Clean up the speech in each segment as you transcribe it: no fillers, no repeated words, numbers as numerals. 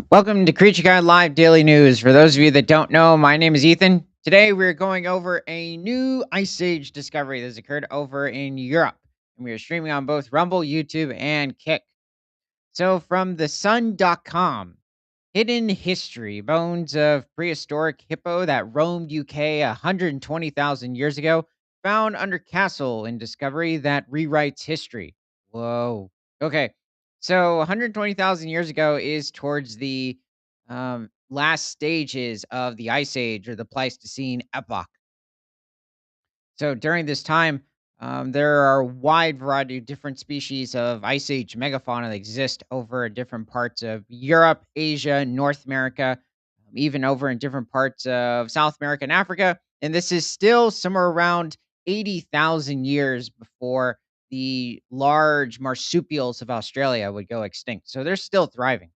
Welcome to Creature Guide Live Daily News. For those of you that don't know, my name is Ethan. Today we're going over a new Ice Age discovery that has occurred over in Europe. And we are streaming on both Rumble, YouTube, and Kick. So from thesun.com, hidden history, bones of prehistoric hippo that roamed UK 120,000 years ago, found under castle in discovery that rewrites history. Whoa. Okay. So 120,000 years ago is towards the last stages of the Ice Age or the Pleistocene epoch. So during this time, there are a wide variety of different species of Ice Age megafauna that exist over different parts of Europe, Asia, North America, even over in different parts of South America and Africa. And this is still somewhere around 80,000 years before the large marsupials of Australia would go extinct. So they're still thriving.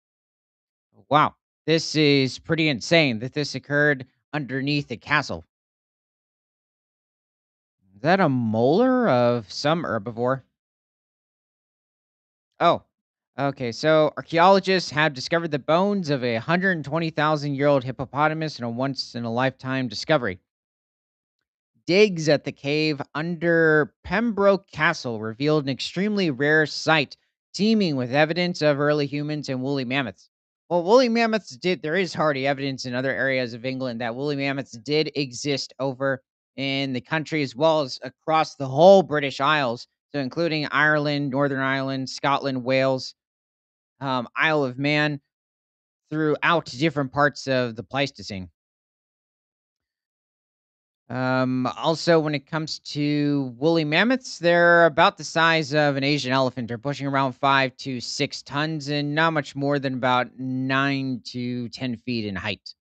Wow. This is pretty insane that this occurred underneath a castle. Is that a molar of some herbivore? Oh, okay. So archaeologists have discovered the bones of a 120,000-year-old hippopotamus in a once in a lifetime discovery. Digs at the cave under Pembroke Castle revealed an extremely rare site teeming with evidence of early humans and woolly mammoths. Well, woolly mammoths did, there is hardy evidence in other areas of England that woolly mammoths did exist over in the country as well as across the whole British Isles. So, including Ireland, Northern Ireland, Scotland, Wales, Isle of Man, throughout different parts of the Pleistocene. Also, when it comes to woolly mammoths, they're about the size of an Asian elephant. They're pushing around 5 to 6 tons and not much more than about 9 to 10 feet in height.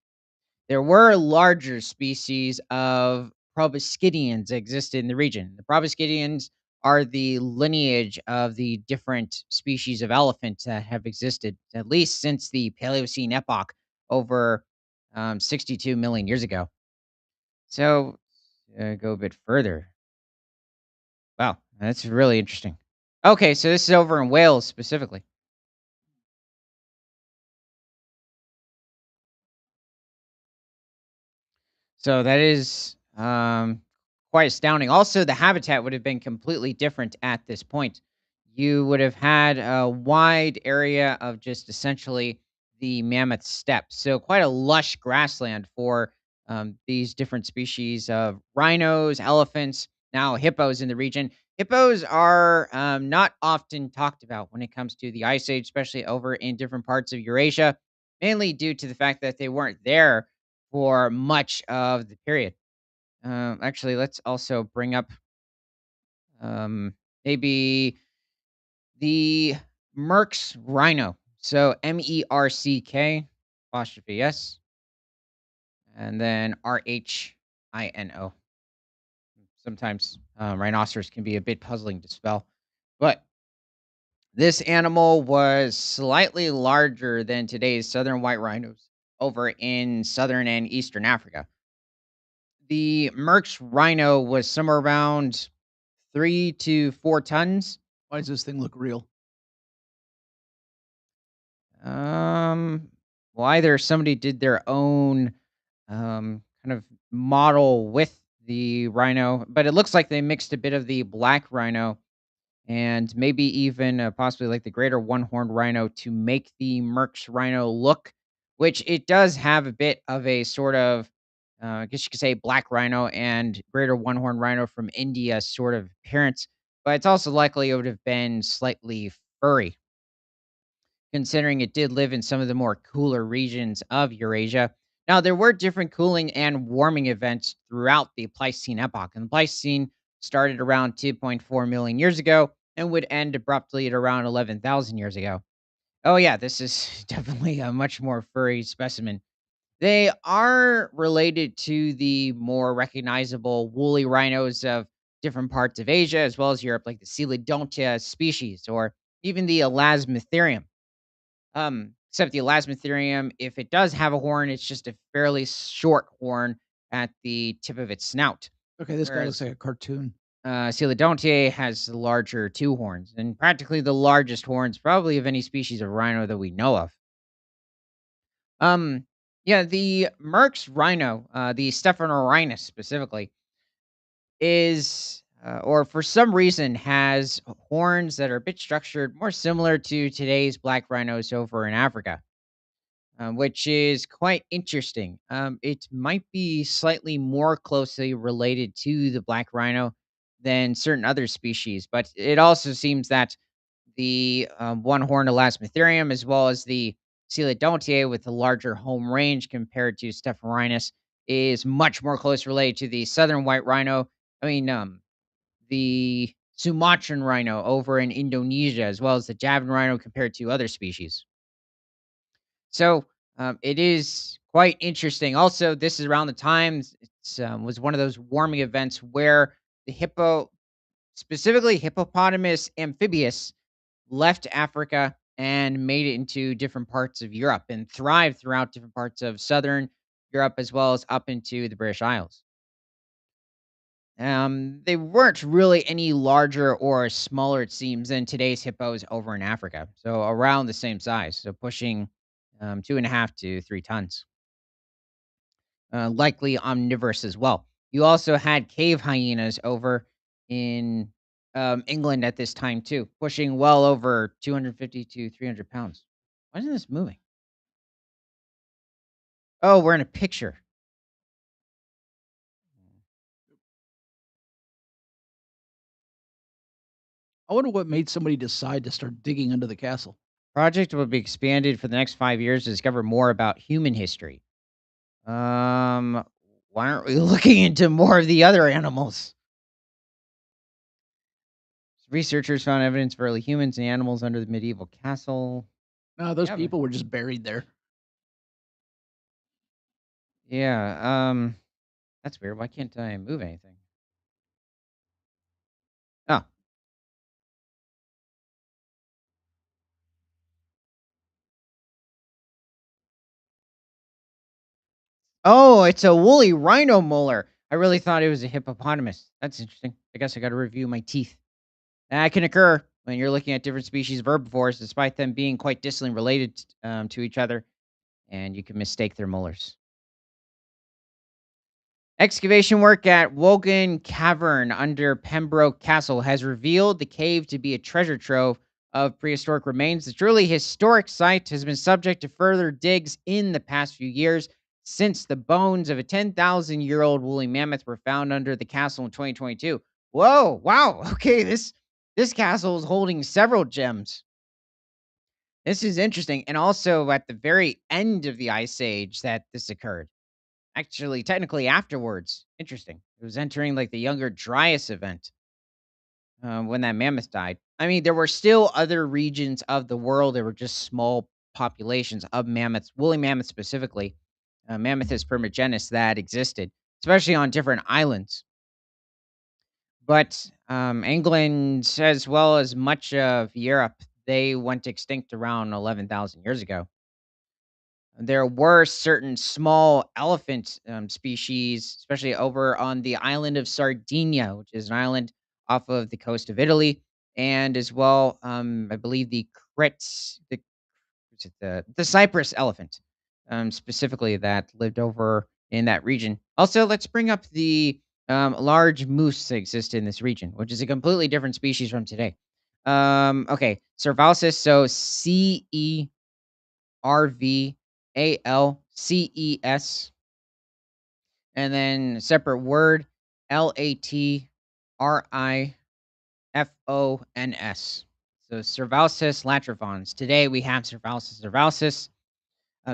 There were larger species of proboscideans that existed in the region. The proboscideans are the lineage of the different species of elephants that have existed at least since the Paleocene epoch over 62 million years ago. So, go a bit further. Wow, that's really interesting. Okay, so this is over in Wales specifically. So that is quite astounding. Also, the habitat would have been completely different at this point. You would have had a wide area of just essentially the mammoth steppe. So quite a lush grassland for these different species of rhinos, elephants, now hippos in the region. Hippos are not often talked about when it comes to the Ice Age, especially over in different parts of Eurasia, mainly due to the fact that they weren't there for much of the period. Actually, let's also bring up um, maybe the Merck's Rhino. So MERCK apostrophe S and then RHINO. Sometimes rhinoceros can be a bit puzzling to spell, but this animal was slightly larger than today's southern white rhinos over in southern and eastern Africa. The Merck's Rhino was somewhere around 3 to 4 tons. Why does this thing look real? Um, well, either somebody did their own kind of model with the rhino, but it looks like they mixed a bit of the black rhino and maybe even possibly like the greater one-horned rhino to make the Merck's Rhino look, which it does have a bit of a sort of, I guess you could say black rhino and greater one-horned rhino from India sort of appearance, but it's also likely it would have been slightly furry, considering it did live in some of the more cooler regions of Eurasia. Now, there were different cooling and warming events throughout the Pleistocene epoch, and the Pleistocene started around 2.4 million years ago and would end abruptly at around 11,000 years ago. Oh, yeah, this is definitely a much more furry specimen. They are related to the more recognizable woolly rhinos of different parts of Asia, as well as Europe, like the Coelodontia species or even the Elasmotherium. Except the elasmotherium, if it does have a horn, it's just a fairly short horn at the tip of its snout. Okay, this guy looks Whereas like a cartoon. Coelodontia has the larger two horns and practically the largest horns, probably of any species of rhino that we know of. Um, yeah, the Merck's rhino, the Stephanorhinus specifically, or for some reason has horns that are a bit structured more similar to today's black rhinos over in Africa, which is quite interesting. It might be slightly more closely related to the black rhino than certain other species, but it also seems that the one horned elasmotherium, as well as the coelodontia with the larger home range compared to Stephaninus, is much more close related to the southern white rhino. I mean, the Sumatran rhino over in Indonesia, as well as the Javan rhino compared to other species. So it is quite interesting. Also, this is around the times was one of those warming events where the hippo, specifically hippopotamus amphibius, left Africa and made it into different parts of Europe and thrived throughout different parts of southern Europe as well as up into the British Isles. They weren't really any larger or smaller, it seems, than today's hippos over in Africa. So around the same size, so pushing 2.5 to 3 tons. Likely omnivorous as well. You also had cave hyenas over in England at this time too, pushing well over 250 to 300 pounds. Why isn't this moving? Oh, we're in a picture. I wonder what made somebody decide to start digging under the castle. Project will be expanded for the next 5 years to discover more about human history. Um, why aren't we looking into more of the other animals? Researchers found evidence of early humans and animals under the medieval castle. No, those Yeah, people were just buried there. yeah. That's weird. Why can't I move anything? Oh, oh, it's a woolly rhino molar. I really thought it was a hippopotamus. That's interesting. I guess I got to review my teeth. That can occur when you're looking at different species of herbivores, despite them being quite distantly related to each other, and you can mistake their molars. Excavation work at Wogan Cavern under Pembroke Castle has revealed the cave to be a treasure trove of prehistoric remains. The truly historic site has been subject to further digs in the past few years since the bones of a 10,000-year-old woolly mammoth were found under the castle in 2022. Whoa, wow. Okay, this castle is holding several gems. This is interesting, and also at the very end of the ice age that this occurred. Actually, technically afterwards. Interesting. It was entering like the younger Dryas event when that mammoth died. I mean, there were still other regions of the world. There were just small populations of mammoths, woolly mammoths specifically, Mammuthus primigenius that existed, especially on different islands. But England, as well as much of Europe, they went extinct around 11,000 years ago. There were certain small elephant species, especially over on the island of Sardinia, which is an island off of the coast of Italy, and as well, I believe the Cyprus elephant, specifically that lived over in that region. Also, let's bring up the large moose that exist in this region, which is a completely different species from today. Okay, Cervalsis, so Cervalces, and then separate word Latrifons. So Cervalsis latrifons. Today we have Cervalsis cervalsis.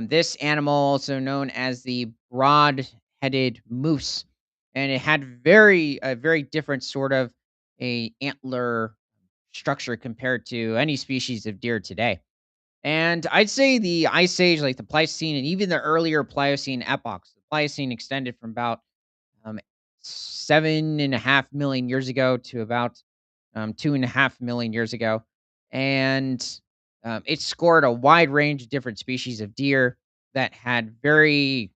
This animal, also known as the broad-headed moose, and it had a very different sort of a antler structure compared to any species of deer today. And I'd say the Ice Age, like the Pleistocene and even the earlier Pliocene epochs. The Pliocene extended from about 7.5 million years ago to about 2.5 million years ago. And it scored a wide range of different species of deer that had very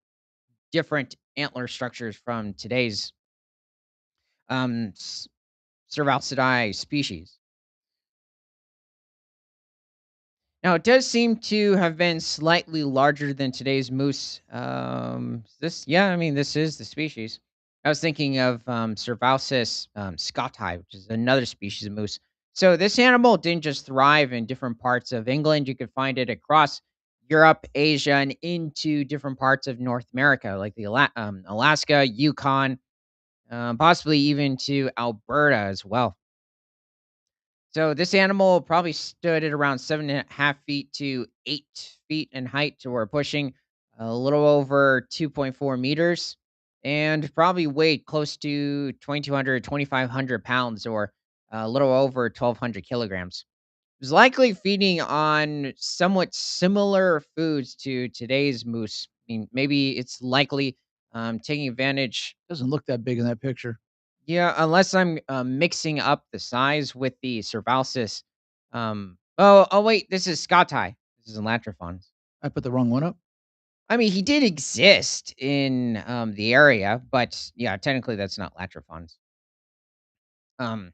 different antler structures from today's um, s- Cervalcidae species. Now, it does seem to have been slightly larger than today's moose. Yeah, I mean, this is the species. I was thinking of Cervalsis scotti, which is another species of moose. So this animal didn't just thrive in different parts of England. You could find it across Europe, Asia, and into different parts of North America, like the Alaska, Yukon, possibly even to Alberta as well. So this animal probably stood at around 7.5 feet to 8 feet in height, or pushing a little over 2.4 meters, and probably weighed close to 2,200, 2,500 pounds, or a little over 1,200 kilograms. It was likely feeding on somewhat similar foods to today's moose. I mean, maybe it's likely taking advantage. Doesn't look that big in that picture. Yeah, unless I'm, mixing up the size with the Cervalsis. Wait, this is Scotti. This is Elatrophon. I put the wrong one up. I mean, he did exist in, the area, but, yeah, technically, that's not Latrophons. Um,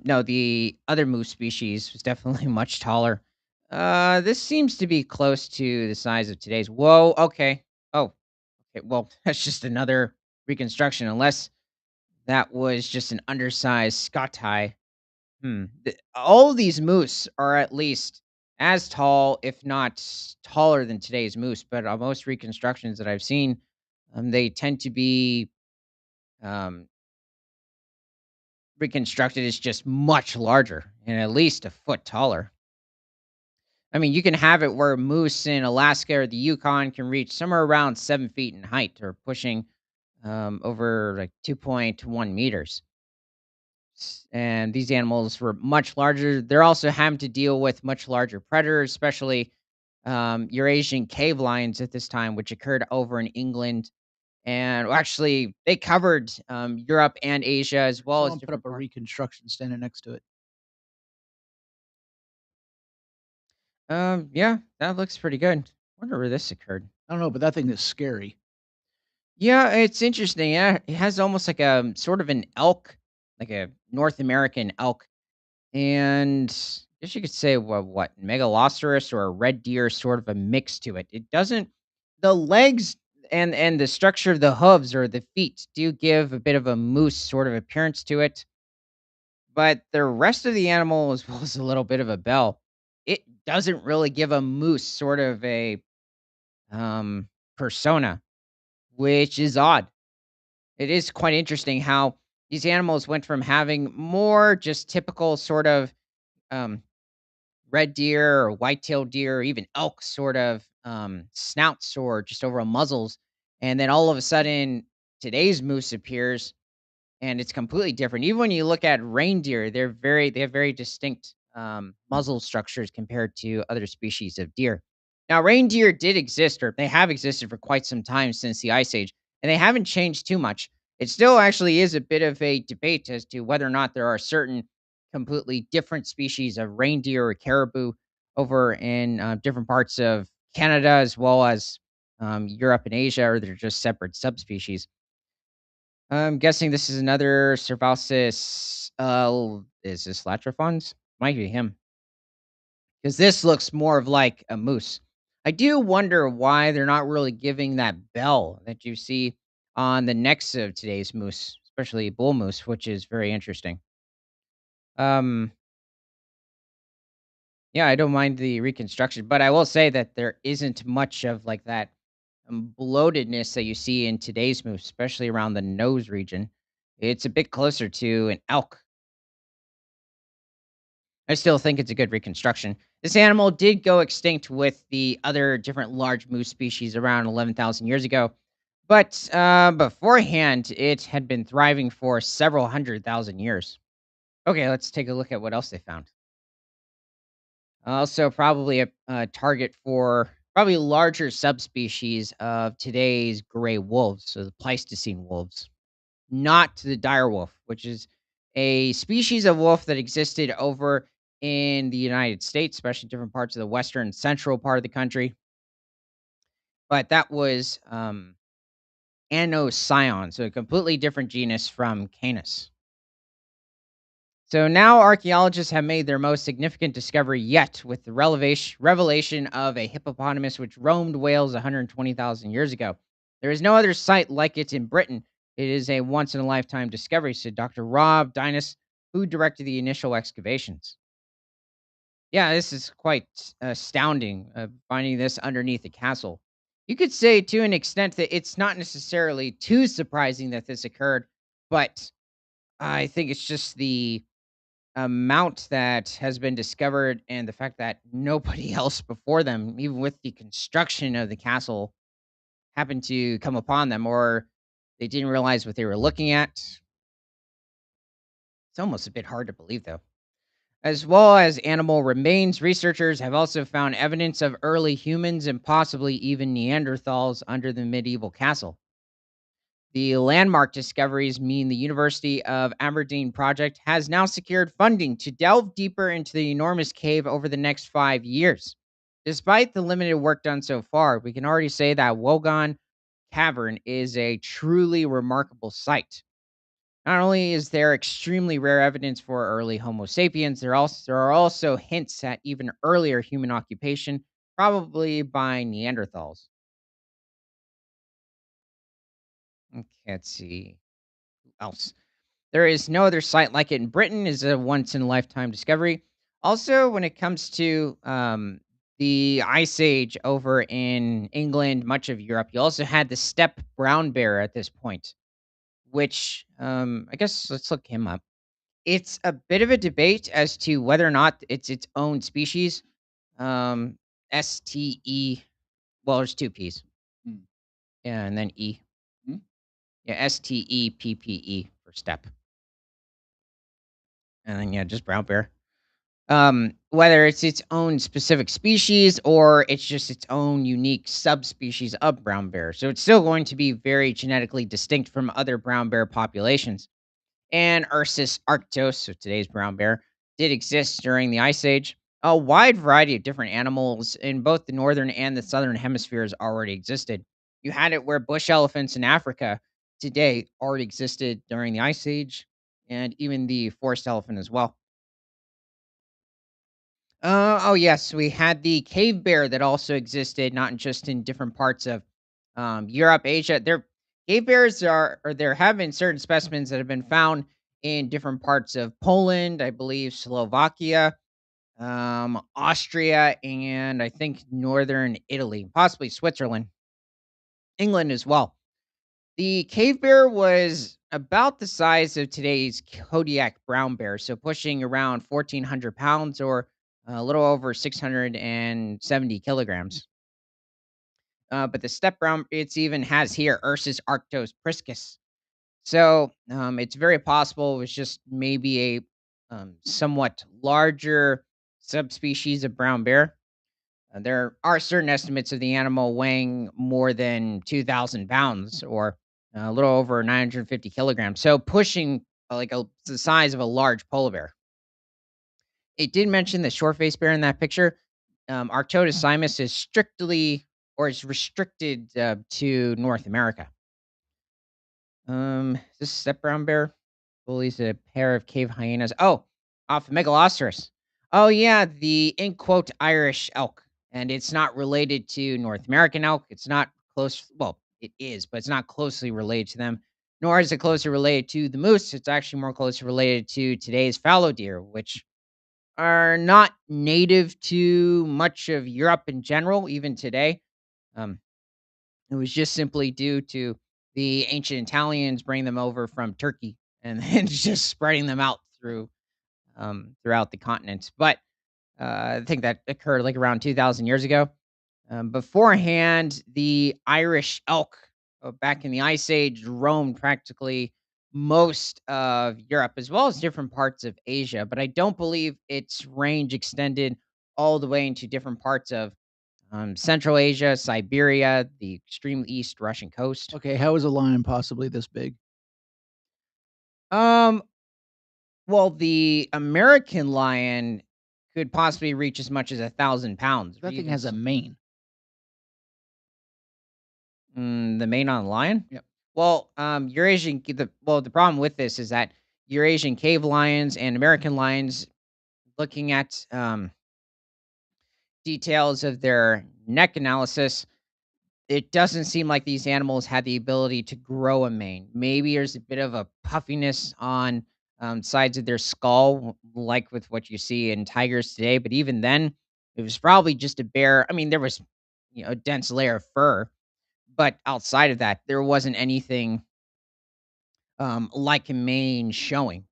no, the other moose species was definitely much taller. This seems to be close to the size of today's. Whoa, okay. Oh, okay, well, that's just another reconstruction, unless that was just an undersized Scotti. All of these moose are at least as tall, if not taller than today's moose, but most reconstructions that I've seen, they tend to be um, reconstructed as just much larger and at least a foot taller. I mean, you can have it where moose in Alaska or the Yukon can reach somewhere around 7 feet in height, or pushing over like 2.1 meters. And these animals were much larger. They're also having to deal with much larger predators, especially Eurasian cave lions at this time, which occurred over in England. And well, actually, they covered Europe and Asia, as well as Someone put up different a parts. reconstruction standing next to it. Yeah, that looks pretty good. Wonder where this occurred. I don't know, but that thing is scary. Yeah, it's interesting. Yeah, it has almost like a sort of an elk, like a North American elk. And I guess you could say what Megaloceros or a red deer, sort of a mix to it. It doesn't the legs and the structure of the hooves or the feet do give a bit of a moose sort of appearance to it, but the rest of the animal, as well as a little bit of a bell, it doesn't really give a moose sort of a um persona, which is odd. It is quite interesting how these animals went from having more just typical sort of um red deer or white-tailed deer or even elk sort of snouts or just overall muzzles. And then all of a sudden, today's moose appears and it's completely different. Even when you look at reindeer, they have very distinct muzzle structures compared to other species of deer. Now, reindeer did exist, or they have existed for quite some time since the Ice Age, and they haven't changed too much. It still actually is a bit of a debate as to whether or not there are certain completely different species of reindeer or caribou over in different parts of Canada, as well as Europe and Asia, or they're just separate subspecies. I'm guessing this is another Cervalsis, is this Latrophons? Might be him, because this looks more of like a moose. I do wonder why they're not really giving that bell that you see on the necks of today's moose, especially bull moose, which is very interesting. Um, yeah, I don't mind the reconstruction, but I will say that there isn't much of like that bloatedness that you see in today's moose, especially around the nose region. It's a bit closer to an elk. I still think it's a good reconstruction. This animal did go extinct with the other different large moose species around 11,000 years ago, but beforehand, it had been thriving for several 100,000 years. Okay, let's take a look at what else they found. Also, probably a target for probably larger subspecies of today's gray wolves, so the Pleistocene wolves, not the dire wolf, which is a species of wolf that existed over in the United States, especially different parts of the western central part of the country. But that was Anocyon, so a completely different genus from Canis. So now archaeologists have made their most significant discovery yet with the revelation of a hippopotamus which roamed Wales 120,000 years ago. There is no other site like it in Britain. It is a once in a lifetime discovery, said Dr. Rob Dinas, who directed the initial excavations. Yeah, this is quite astounding, finding this underneath a castle. You could say to an extent that it's not necessarily too surprising that this occurred, but I think it's just the amount that has been discovered and the fact that nobody else before them, even with the construction of the castle, happened to come upon them or they didn't realize what they were looking at. It's almost a bit hard to believe, though. As well as animal remains, researchers have also found evidence of early humans and possibly even Neanderthals under the medieval castle. The landmark discoveries mean the University of Aberdeen project has now secured funding to delve deeper into the enormous cave over the next 5 years. Despite the limited work done so far, we can already say that Wogan Cavern is a truly remarkable site. Not only is there extremely rare evidence for early Homo sapiens, there are also hints at even earlier human occupation, probably by Neanderthals. Okay, let's see who else. There is no other site like it in Britain. Is a once in a lifetime discovery. Also, when it comes to the Ice Age over in England, much of Europe, you also had the steppe brown bear at this point, which I guess let's look him up. It's a bit of a debate as to whether or not it's its own species. Um, STE. Well, there's two P's. Mm. Yeah, and then E. Mm. Yeah, STEPPE for step. And then yeah, just brown bear. Whether it's its own specific species or it's just its own unique subspecies of brown bear. So it's still going to be very genetically distinct from other brown bear populations. And Ursus arctos, so today's brown bear, did exist during the Ice Age. A wide variety of different animals in both the northern and the southern hemispheres already existed. You had it where bush elephants in Africa today already existed during the Ice Age, and even the forest elephant as well. Oh yes, we had the cave bear that also existed, not just in different parts of Europe, Asia. There, cave bears are, or there have been certain specimens that have been found in different parts of Poland, I believe Slovakia, Austria, and I think northern Italy, possibly Switzerland, England as well. The cave bear was about the size of today's Kodiak brown bear, so pushing around 1,400 pounds or a little over 670 kilograms. But the step brown, it's even has here Ursus arctos priscus. So it's very possible it was just maybe a somewhat larger subspecies of brown bear. There are certain estimates of the animal weighing more than 2,000 pounds or a little over 950 kilograms. So pushing the size of a large polar bear. It did mention the short faced bear in that picture. Arctodus simus is strictly or is restricted to North America. This step brown bear bullies a pair of cave hyenas. Oh, off Megaloceros. Oh yeah, the in quote Irish elk, and it's not related to North American elk. It's not close. Well, it is, but it's not closely related to them. Nor is it closely related to the moose. It's actually more closely related to today's fallow deer, which are not native to much of Europe in general, even today. Um, it was just simply due to the ancient Italians bringing them over from Turkey and then just spreading them out throughout the continent. But I think that occurred like around 2,000 years ago. Beforehand, the Irish elk back in the Ice Age roamed practically most of Europe as well as different parts of Asia. But I don't believe its range extended all the way into different parts of Central Asia, Siberia, the extreme east Russian coast. Okay, how is a lion possibly this big? Um, well, the American lion could possibly reach as much as 1,000 pounds, or That thing even has a mane. the mane on a lion. Yep. Well, Eurasian the problem with this is that Eurasian cave lions and American lions, looking at details of their neck analysis, it doesn't seem like these animals had the ability to grow a mane. Maybe there's a bit of a puffiness on sides of their skull, like with what you see in tigers today. But even then, it was probably just a bare. I mean, there was, a dense layer of fur, but outside of that, there wasn't anything like a mane showing.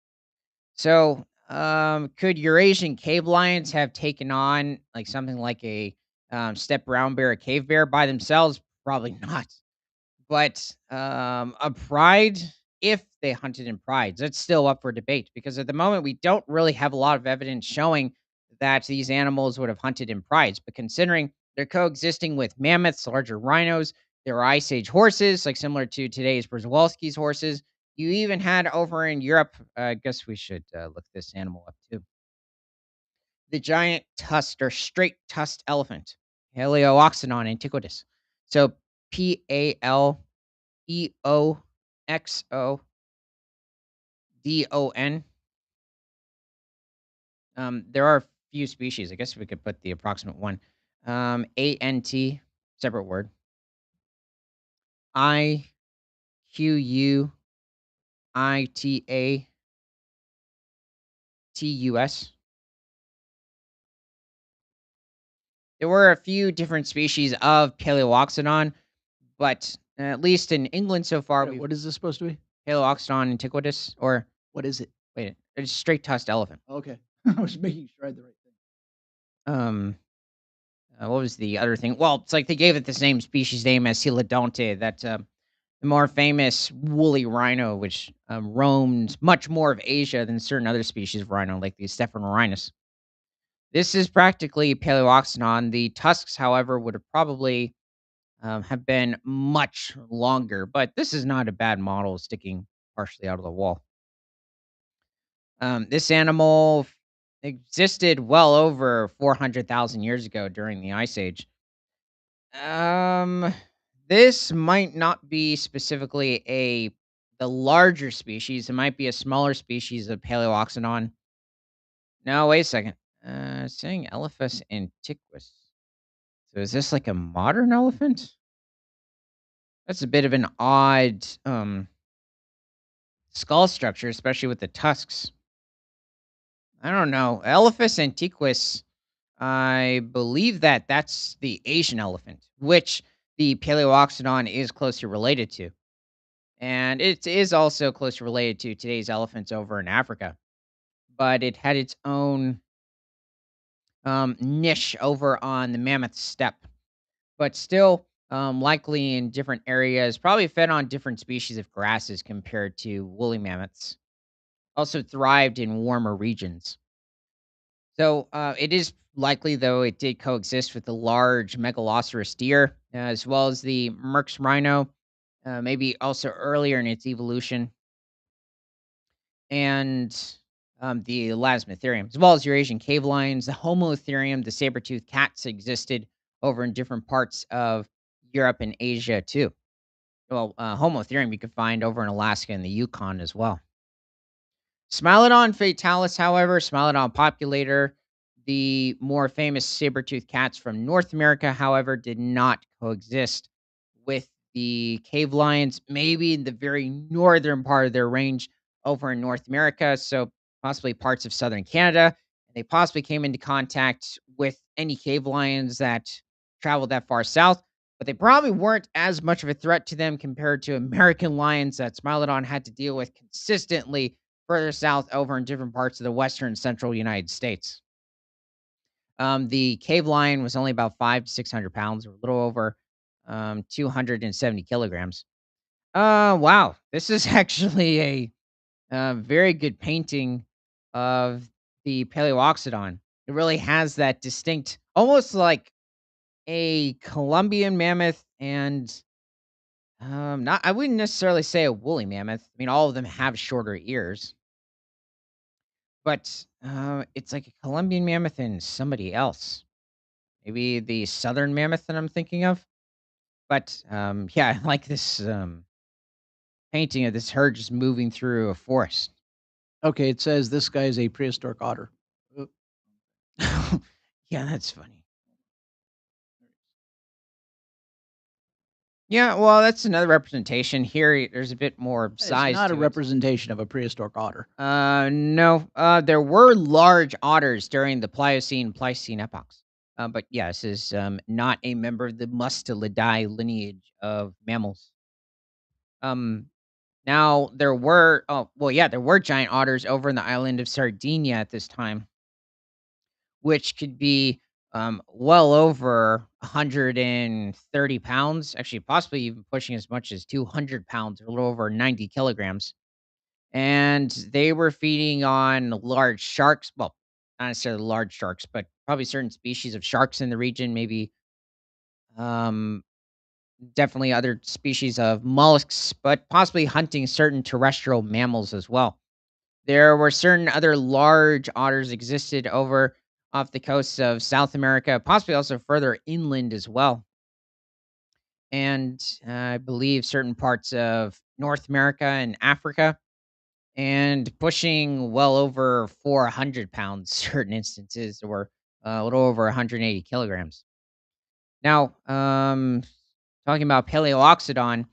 So, could Eurasian cave lions have taken on like something like a steppe brown bear, a cave bear by themselves? Probably not. But, a pride, if they hunted in prides, that's still up for debate because at the moment, we don't really have a lot of evidence showing that these animals would have hunted in prides. But considering they're coexisting with mammoths, larger rhinos, there are Ice Age horses, like similar to today's Przewalski's horses. You even had over in Europe, I guess we should look this animal up too. The giant tusked or straight tusked elephant, Paleoxenon antiquus. So Paleoxodon. There are a few species. I guess we could put the approximate one. ANT, separate word. IQUITATUS. There were a few different species of Paleoxodon, but at least in England so far, we've What is this supposed to be? Paleoxodon antiquus, or What is it? wait, it's straight tusked elephant. Okay. I was making sure I had the right thing. Um, what was the other thing? Well, it's like they gave it the same species name as Coelodonte, that the more famous woolly rhino, which roamed much more of Asia than certain other species of rhino, like the Stephanorinus. This is practically Paleoxenon. The tusks, however, would have probably have been much longer, but this is not a bad model sticking partially out of the wall. This animal existed well over 400,000 years ago during the Ice Age. Um, this might not be specifically the larger species. It might be a smaller species of Paleoxenon. No, wait a second. Saying Elephas antiquus. So is this like a modern elephant? That's a bit of an odd skull structure, especially with the tusks. I don't know. Elephas antiquus, I believe that that's the Asian elephant, which the Paleoxodon is closely related to. And it is also closely related to today's elephants over in Africa. But it had its own niche over on the mammoth steppe, but still likely in different areas, probably fed on different species of grasses compared to woolly mammoths. Also thrived in warmer regions. So it is likely, though, it did coexist with the large megaloceros deer, as well as the Merck's rhino, maybe also earlier in its evolution, and the Elasmotherium, as well as Eurasian cave lions, the Homotherium, the saber-toothed cats existed over in different parts of Europe and Asia too. Well, Homotherium you could find over in Alaska and the Yukon as well. Smilodon fatalis, however, Smilodon populator, the more famous saber-toothed cats from North America, however, did not coexist with the cave lions, maybe in the very northern part of their range over in North America, so possibly parts of southern Canada. They possibly came into contact with any cave lions that traveled that far south, but they probably weren't as much of a threat to them compared to American lions that Smilodon had to deal with consistently further south over in different parts of the western and central United States. The cave lion was only about 5 to 600 pounds, or a little over 270 kilograms. Wow. This is actually a very good painting of the Paleoxodon. It really has that distinct, almost like a Columbian mammoth and not, I wouldn't necessarily say a woolly mammoth. I mean, all of them have shorter ears, but it's like a Columbian mammoth and somebody else. Maybe the southern mammoth that I'm thinking of. But yeah, I like this painting of this herd just moving through a forest. Okay, it says this guy is a prehistoric otter. Uh, Yeah, that's funny. Yeah, well, that's another representation. Here, there's a bit more It's size not a to it. representation of a prehistoric otter. No, there were large otters during the Pliocene epochs. But yeah, this is not a member of the Mustelidae lineage of mammals. Um, Now there were giant otters over in the island of Sardinia at this time, which could be well over 130 pounds, actually, possibly even pushing as much as 200 pounds, or a little over 90 kilograms. And they were feeding on large sharks. Well, not necessarily large sharks, but probably certain species of sharks in the region, maybe um, definitely other species of mollusks, but possibly hunting certain terrestrial mammals as well. There were certain other large otters existed over off the coasts of South America, possibly also further inland as well. And I believe certain parts of North America and Africa, and pushing well over 400 pounds, certain instances, or a little over 180 kilograms. Now, talking about Paleoxodon,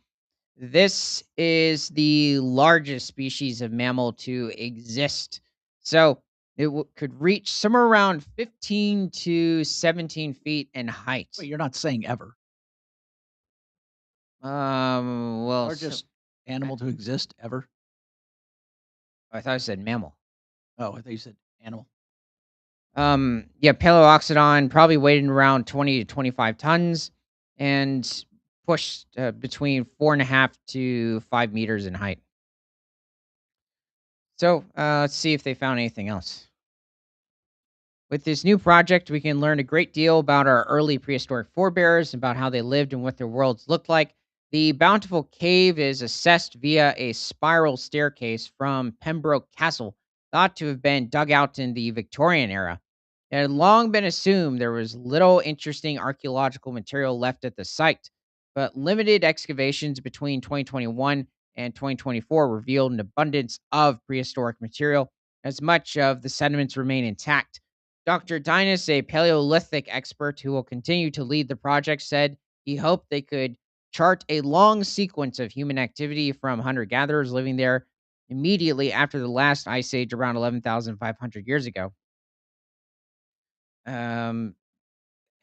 this is the largest species of mammal to exist. So could reach somewhere around 15 to 17 feet in height. Wait, you're not saying ever. Well, Largest I, animal to exist ever? I thought I said mammal. Oh, I thought you said animal. Yeah, Paleoxodon probably weighed around 20 to 25 tons and pushed between 4.5 to 5 meters in height. So let's see if they found anything else. With this new project, we can learn a great deal about our early prehistoric forebears, about how they lived and what their worlds looked like. The Bountiful Cave is assessed via a spiral staircase from Pembroke Castle, thought to have been dug out in the Victorian era. It had long been assumed there was little interesting archaeological material left at the site, but limited excavations between 2021 and 2024 revealed an abundance of prehistoric material, as much of the sediments remain intact. Dr. Dinas, a Paleolithic expert who will continue to lead the project, said he hoped they could chart a long sequence of human activity from hunter gatherers living there immediately after the last ice age around 11,500 years ago. Um,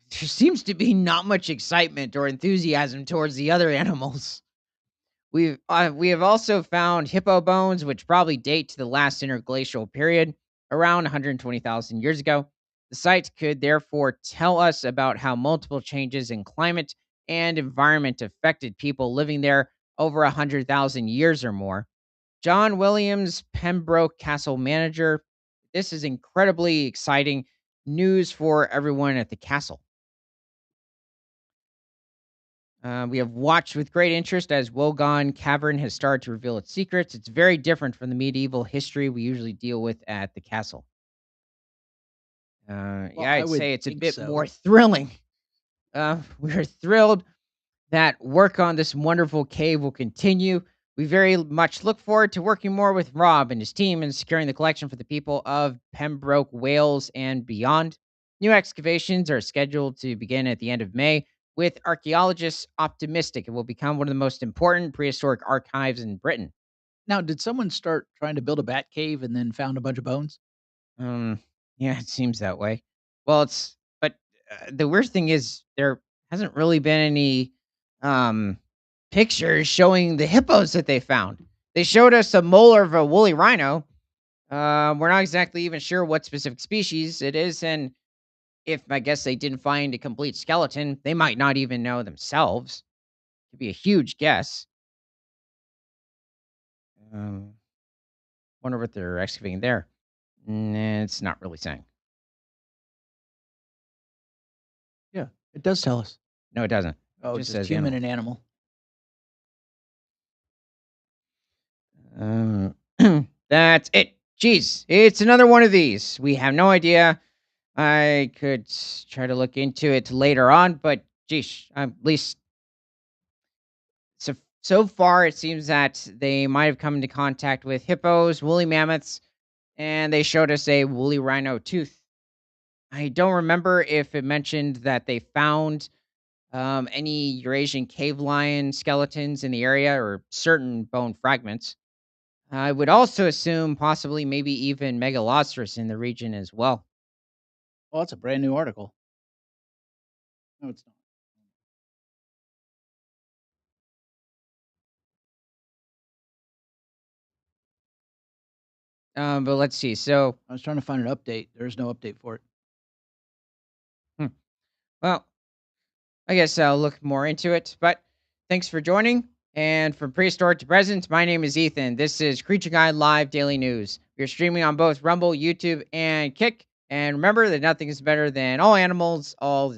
there seems to be not much excitement or enthusiasm towards the other animals. We have also found hippo bones, which probably date to the last interglacial period, around 120,000 years ago. The site could therefore tell us about how multiple changes in climate and environment affected people living there over 100,000 years or more. John Williams, Pembroke Castle manager. This is incredibly exciting news for everyone at the castle. We have watched with great interest as Wogon Cavern has started to reveal its secrets. It's very different from the medieval history we usually deal with at the castle. Well, Yeah, I I'd would say it's a think bit more so. thrilling. We're thrilled that work on this wonderful cave will continue. We very much look forward to working more with Rob and his team in securing the collection for the people of Pembroke, Wales, and beyond. New excavations are scheduled to begin at the end of May, with archaeologists optimistic it will become one of the most important prehistoric archives in Britain. Now, did someone start trying to build a bat cave and then found a bunch of bones? Um, yeah, it seems that way. Well, but the weird thing is there hasn't really been any um pictures showing the hippos that they found. They showed us a molar of a woolly rhino. We're not exactly even sure what specific species it is, and if I guess they didn't find a complete skeleton, they might not even know themselves. Could be a huge guess. Um, Wonder what they're excavating there. Nah, it's not really saying. Yeah, it does tell us. No, it doesn't. It Oh, just just says human animal. and animal. Um, that's it. Jeez, it's another one of these. We have no idea. I could try to look into it later on, but geez, at least so far it seems that they might have come into contact with hippos, woolly mammoths, and they showed us a woolly rhino tooth. I don't remember if it mentioned that they found any Eurasian cave lion skeletons in the area or certain bone fragments. I would also assume possibly maybe even Megalosaurus in the region as well. Oh, that's a brand new article. No, it's not. But let's see. So, I was trying to find an update. There's no update for it. hmm, well, I guess I'll look more into it. But thanks for joining. And from prehistoric to present, my name is Ethan. This is Creature Guide Live Daily News. We're streaming on both Rumble, YouTube, and Kick. And remember that nothing is better than all animals all the time.